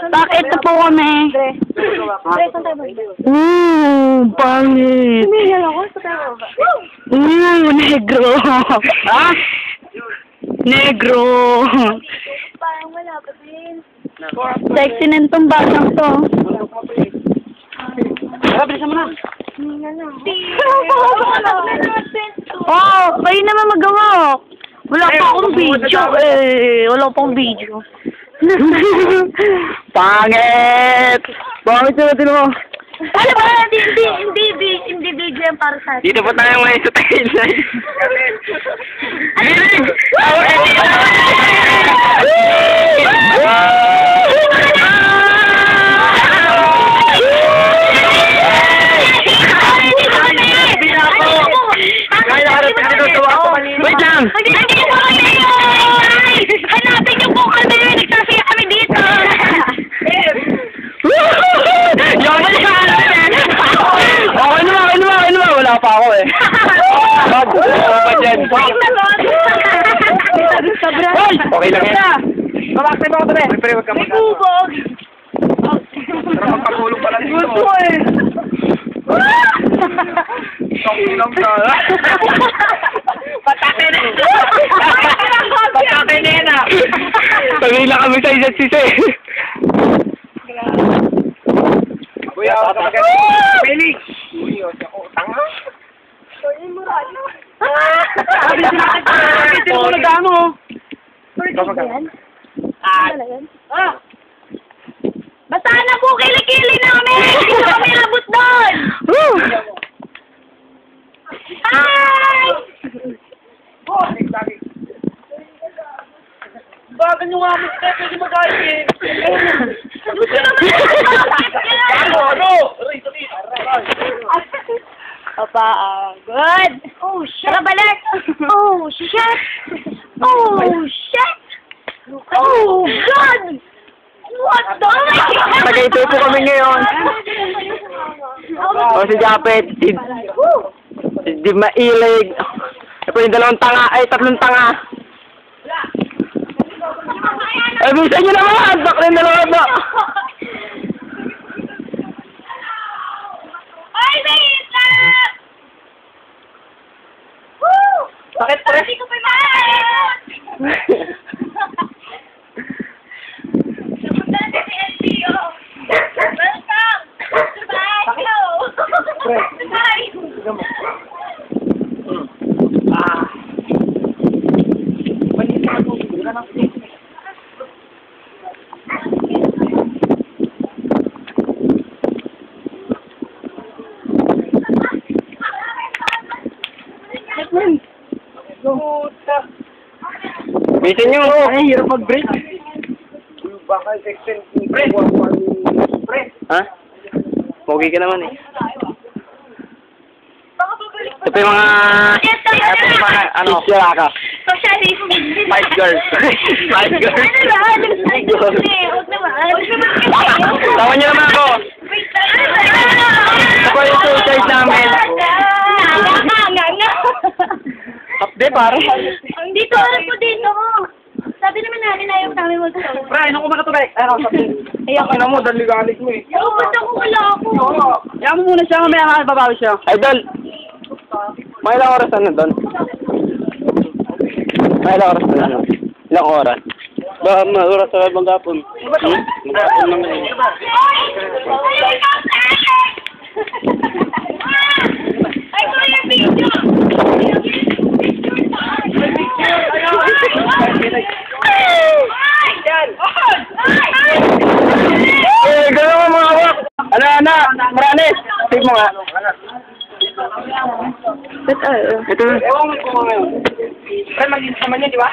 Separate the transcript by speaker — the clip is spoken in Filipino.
Speaker 1: Bakit na po kami? Pangit. Negro. Ha? Negro.
Speaker 2: Parang wala pa din.
Speaker 1: Sexy na itong batang to.
Speaker 3: Bilisan mo na.
Speaker 1: Oh, kayo naman magawa. Wala pa akong video eh. Wala pa akong video.
Speaker 3: Pangit! Pangit na natin mo.
Speaker 1: Ano ba? Hindi video yan para sa atin.
Speaker 3: Dito po tayo ngayon sa Thailand. Bilig! Wait lang!
Speaker 1: Hanapin niyo po kami! Nagsasaya kami dito!
Speaker 3: Okay naman! Wala pa ako eh. Wala pa dyan. Okay lang yan. Babaksin mo ako doon eh. Huwag ka
Speaker 1: May bubog!
Speaker 3: Sarap magpapulong pala dito.
Speaker 1: Gusto eh!
Speaker 3: Lang ka. Patakin na! Patakin na yan ah! Pagila kami sa isa't sisa eh. Kuya, ako ka maganda. Pili! Uy, ako, tanga. Hindi mo nag-ano.
Speaker 1: Basta na po kilikili namin! Hindi na kami abot doon! Hi!
Speaker 3: Bakit nyo nga mo step? Pwede mag-ayos
Speaker 1: Gusto naman Papa, good! Oh, shit! Tara, balik! Oh, shit! Oh, shit! Oh, God! What the?
Speaker 3: Tagaytoy po kami ngayon. O si Japet, si Mailig. Ito yung tatlong tanga. Ay, bisa nyo naman! Bakit na naman ba?
Speaker 1: Ay, wait lang! Woo!
Speaker 3: Bakit pre?
Speaker 1: Hindi ko pa maaayos! Napunta na si LTO. Welcome! Goodbye! Hello! Goodbye!
Speaker 3: Bisa nyo! Ay, hirap mag-break. Baka section break. Ha? Pogi ka naman eh. Ito yung mga... ano? Sira ka. Five girls. Five girls.
Speaker 1: Huwag naman.
Speaker 3: Tawa nyo naman ako. Ako yung suicide namin. Update pare.
Speaker 1: Dito, alam ko dito. Sabi naman namin ayaw namin mag-show.
Speaker 3: Pre, ano ko makatubay? Ano, sabi.
Speaker 1: Ayoko.
Speaker 3: Ano mo, daligalit mo eh.
Speaker 1: Ba't ako wala ako?
Speaker 3: Yan mo muna siya, mamaya babawi siya. Idol! May ilang oras na doon? May ilang oras na doon? Ilang oras? Ba, oras sa magapon. Magapon naman eh.
Speaker 1: Ay, ko yung video!
Speaker 3: Eh, gano'n mo mga wak! Ano, Maranes! Take mo nga. Ito. Ewan mo ko ngayon. Pre, mag-insama niya, di ba?